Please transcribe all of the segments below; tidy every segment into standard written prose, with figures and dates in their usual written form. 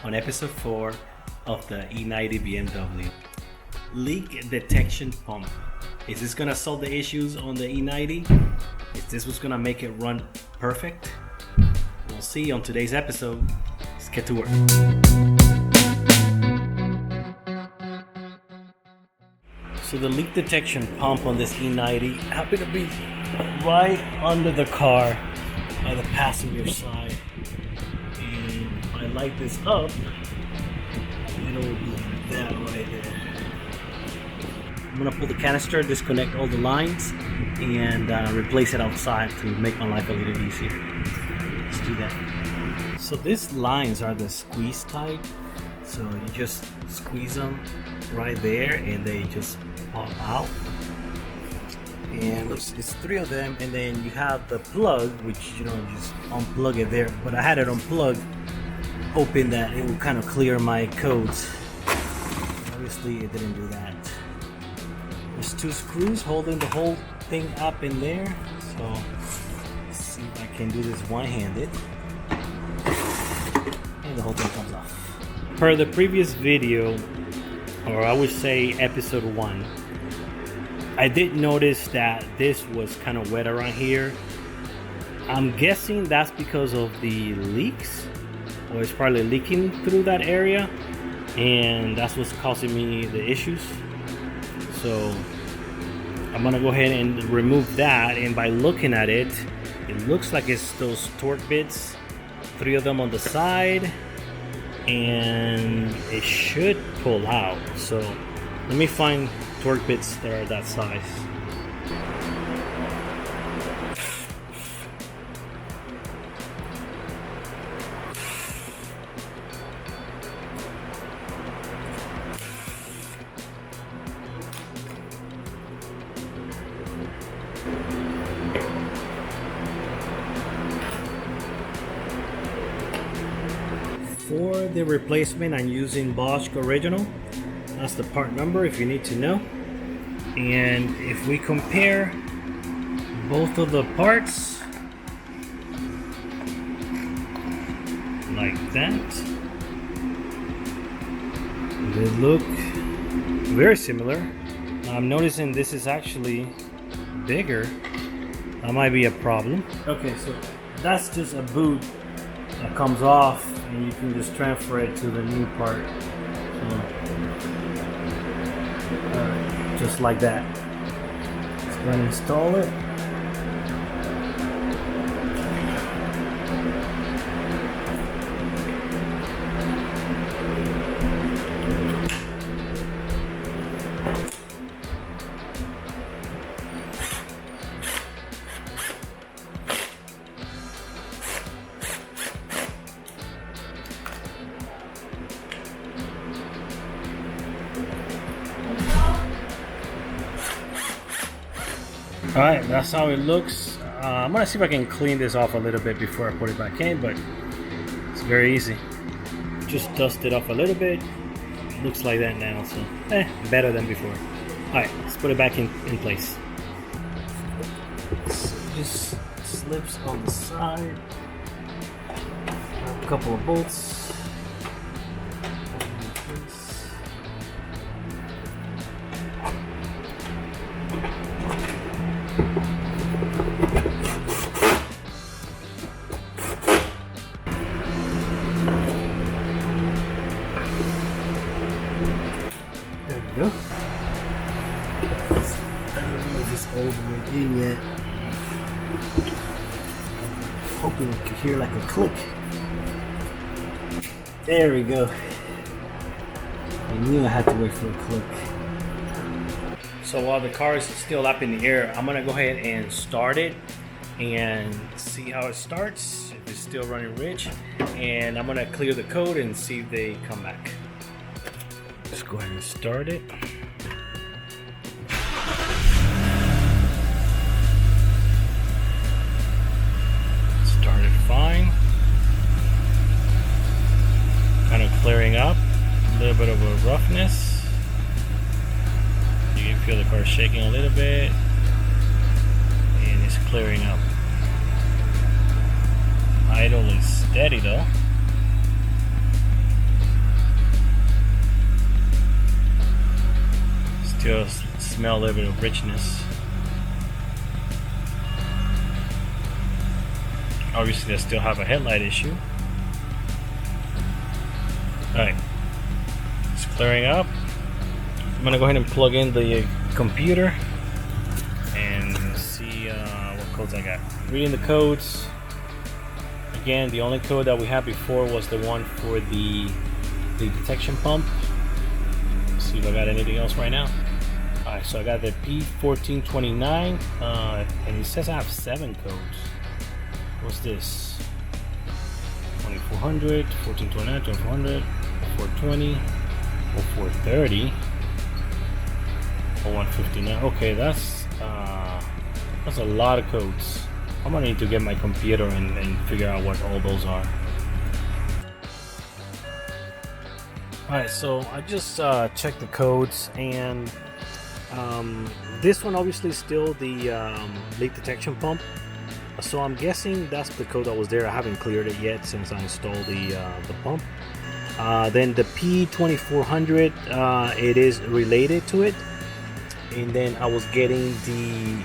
on episode 4 of the E90 BMW. Leak detection pump. Is this gonna solve the issues on the E90? Is this what's gonna make it run perfect? We'll see on today's episode. Let's get to work. So the leak detection pump on this E90 happened to be right under the car by the passenger side. And if I light this up, it'll be that right there. I'm gonna pull the canister, disconnect all the lines, and replace it outside to make my life a little easier. Let's do that. So these lines are the squeeze type. So you just squeeze them right there and they just pop out. And it's 3 of them, and then you have the plug, which just unplug it there. But I had it unplugged, hoping that it would kind of clear my codes. Obviously it didn't do that. There's 2 screws holding the whole thing up in there. So let's see if I can do this one-handed. And the whole thing comes off. Per the previous video, or I would say episode 1, I did notice that this was kind of wet around here. I'm guessing that's because of the leaks, or it's probably leaking through that area, and that's what's causing me the issues. So I'm gonna go ahead and remove that, and by looking at it, it looks like it's those torque bits, 3 of them on the side, and it should pull out. So let me find torque bits that are that size. For the replacement, I'm using Bosch Original. That's the part number if you need to know. And if we compare both of the parts like that, they look very similar. I'm noticing this is actually bigger. That might be a problem. Okay, so that's just a boot that comes off, and you can just transfer it to the new part. Just like that. Let's go and install it. Alright, that's how it looks. I'm gonna see if I can clean this off a little bit before I put it back in, but it's very easy. Just dust it off a little bit. Looks like that now, so better than before. Alright, let's put it back in place. So just slips on the side. A couple of bolts. Go. I don't know if it's all the way in yet. Hoping you can hear like a click. There we go. I knew I had to wait for a click. So while the car is still up in the air, I'm gonna go ahead and start it and see how it starts, if it's still running rich, and I'm gonna clear the code and see if they come back. Let's go ahead and start it. Started fine. Kind of clearing up. A little bit of a roughness. You can feel the car shaking a little bit. And it's clearing up. Idle is steady though. Just smell a little bit of richness. Obviously, I still have a headlight issue. Alright, it's clearing up. I'm gonna go ahead and plug in the computer and see what codes I got. Reading the codes. Again, the only code that we had before was the one for the detection pump. Let's see if I got anything else right now. Alright, so I got the P1429, and it says I have 7 codes. What's this? 2400, 1429, 2400, 420, 430, 159. Okay, that's a lot of codes. I'm gonna need to get my computer and figure out what all those are. Alright, so I just checked the codes, and this one obviously is still the leak detection pump. So I'm guessing that's the code that was there. I haven't cleared it yet since I installed the pump. Then the P2400, it is related to it. And then I was getting the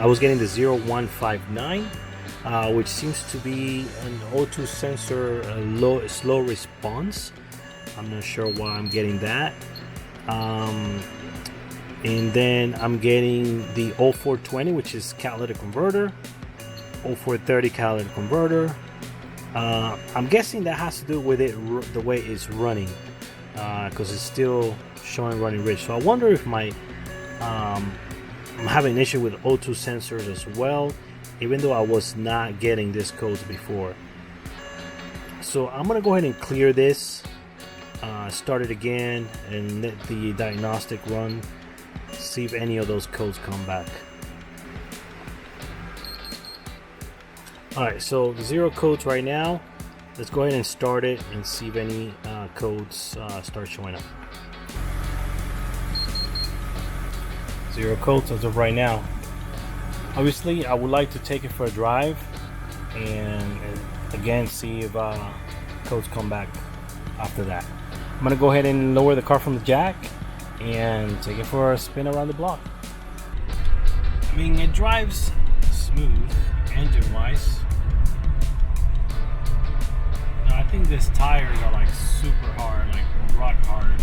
I was getting the 0159, which seems to be an O2 sensor slow response. I'm not sure why I'm getting that. And then I'm getting the 0420, which is catalytic converter, 0430 catalytic converter. I'm guessing that has to do with it the way it's running, because it's still showing running rich. So I wonder if I'm having an issue with O2 sensors as well, even though I was not getting these codes before. So I'm gonna go ahead and clear this, start it again, and let the diagnostic run. See if any of those codes come back. Alright, so 0 codes right now. Let's go ahead and start it and see if any codes start showing up. 0 codes as of right now. Obviously, I would like to take it for a drive and again see if codes come back after that. I'm gonna go ahead and lower the car from the jack and take it for a spin around the block. I mean, it drives smooth engine wise. Now, I think these tires are like super hard, like rock hard.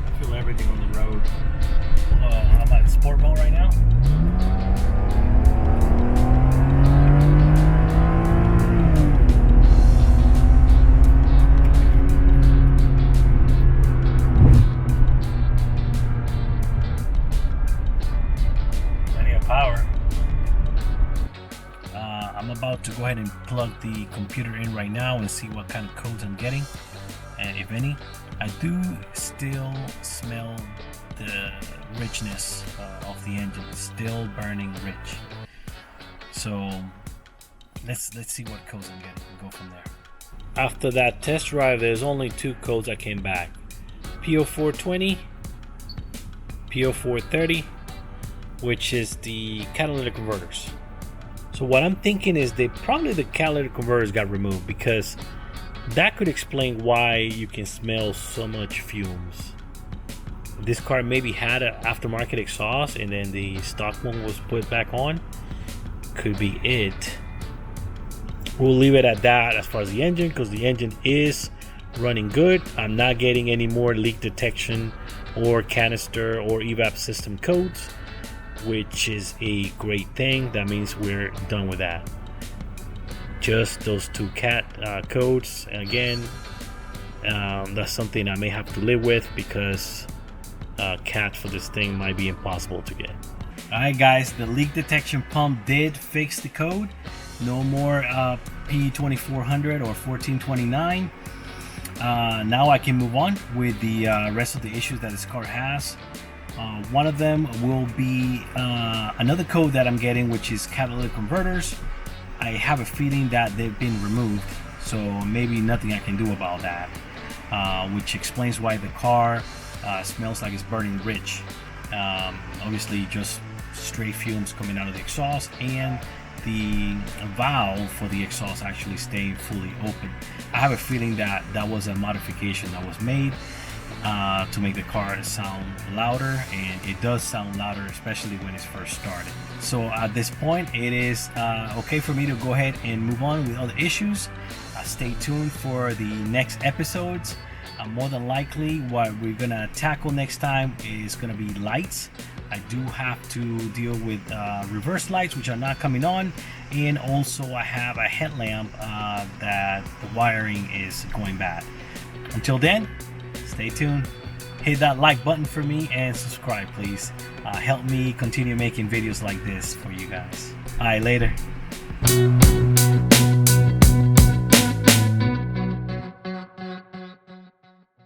I feel everything on the road. I'm at sport mode right now. I'm about to go ahead and plug the computer in right now and see what kind of codes I'm getting, and if any. I do still smell the richness of the engine. It's still burning rich. So let's see what codes I'm getting and go from there. After that test drive, there's only 2 codes that came back: P0420, P0430, which is the catalytic converters. So what I'm thinking is the catalytic converters got removed, because that could explain why you can smell so much fumes. This car maybe had an aftermarket exhaust and then the stock one was put back on. Could be it. We'll leave it at that as far as the engine, because the engine is running good. I'm not getting any more leak detection or canister or evap system codes, which is a great thing. That means we're done with that. Just those 2 cat codes. And again, that's something I may have to live with, because cat for this thing might be impossible to get. Alright guys, the leak detection pump did fix the code. No more P2400 or 1429. Now I can move on with the rest of the issues that this car has. One of them will be another code that I'm getting, which is catalytic converters. I have a feeling that they've been removed, so maybe nothing I can do about that, which explains why the car smells like it's burning rich. Obviously just straight fumes coming out of the exhaust, and the valve for the exhaust actually staying fully open. I have a feeling that that was a modification that was made to make the car sound louder, and it does sound louder, especially when it's first started. So at this point, it is okay for me to go ahead and move on with other issues. Stay tuned for the next episodes. More than likely, what we're gonna tackle next time is gonna be lights. I do have to deal with reverse lights, which are not coming on, and also I have a headlamp that the wiring is going bad. Until then, stay tuned. Hit that like button for me and subscribe, please. Help me continue making videos like this for you guys. All right, later.